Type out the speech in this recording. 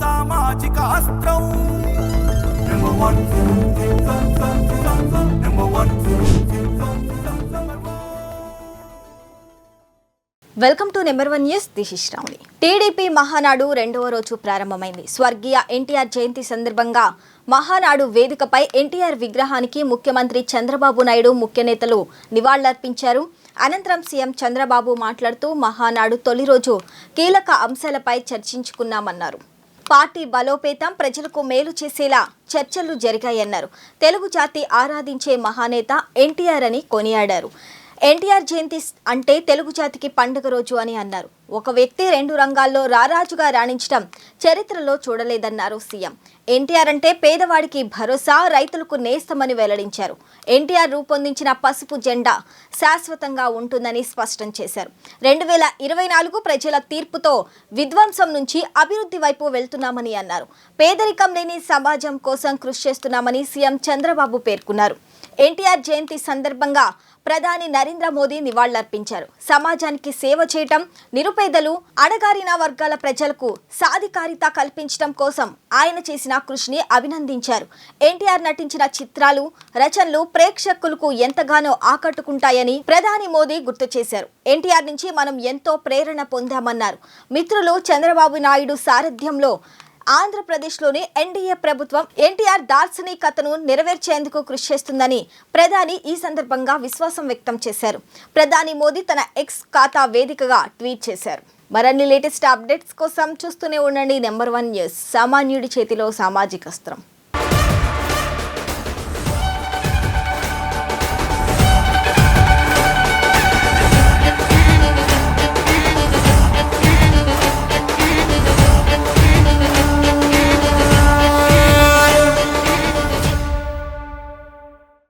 సామాజిక అస్త్రం welcome to number 1 news. This is Shravani. TDP Mahanadu రెండవ రోజు ప్రారంభమైంది. స్వర్గీయ ఎన్టీఆర్ జయంతి సందర్భంగా మహానాడు వేదికపై ఎన్టీఆర్ విగ్రహానికి ముఖ్యమంత్రి చంద్రబాబు నాయుడు ముఖ్య నేతలు నివాళులర్పించారు. అనంతరం సీఎం చంద్రబాబు మాట్లాడుతూ మహానాడు తొలి రోజు కీలక అంశాలపై చర్చించుకున్నామన్నారు. పార్టీ బలోపేతం, ప్రజలకు మేలు చేసేలా చర్చలు జరిగాయన్నారు. తెలుగు జాతి ఆరాధించే మహానేత ఎన్టీఆర్ అని కొనియాడారు. ఎన్టీఆర్ జయంతి అంటే తెలుగు జాతికి పండుగ రోజు అని అన్నారు. ఒక వ్యక్తి 2 రంగాల్లో రారాజుగా రాణించడం చరిత్రలో చూడలేదన్నారు సీఎం. ఎన్టీఆర్ అంటే పేదవాడికి భరోసా, రైతులకు నేస్తమని వెల్లడించారు. ఎన్టీఆర్ రూపొందించిన పసుపు జెండా శాశ్వతంగా ఉంటుందని స్పష్టం చేశారు. 2024 ప్రజల తీర్పుతో విధ్వంసం నుంచి అభివృద్ధి వైపు వెళ్తున్నామని అన్నారు. పేదరికం లేని సమాజం కోసం కృషి చేస్తున్నామని సీఎం చంద్రబాబు పేర్కొన్నారు. ఎన్టీఆర్ జయంతి సందర్భంగా ప్రధాని నరేంద్ర మోదీ నివాళులర్పించారు. సమాజానికి సేవ చేయటం, నిరుపేదలు, అణగారిన వర్గాల ప్రజలకు సాధికారిత కల్పించడం కోసం ఆయన చేసిన కృషిని అభినందించారు. ఎన్టీఆర్ నటించిన చిత్రాలు, రచనలు ప్రేక్షకులకు ఎంతగానో ఆకట్టుకుంటాయని ప్రధాని మోదీ గుర్తు చేశారు. ఎన్టీఆర్ నుంచి మనం ఎంతో ప్రేరణ పొందామన్నారు. మిత్రులు చంద్రబాబు నాయుడు సారథ్యంలో ఆంధ్రప్రదేశ్లోని ఎన్డీఏ ప్రభుత్వం ఎన్టీఆర్ దార్శనికతను నెరవేర్చేందుకు కృషి చేస్తుందని ప్రధాని ఈ సందర్భంగా విశ్వాసం వ్యక్తం చేశారు. ప్రధాని మోదీ తన ఎక్స్ ఖాతా వేదికగా ట్వీట్ చేశారు. మరిన్ని లేటెస్ట్ అప్డేట్స్ కోసం చూస్తూనే ఉండండి నెంబర్ 1 న్యూస్. సామాన్యుడి చేతిలో సామాజిక అస్త్రం.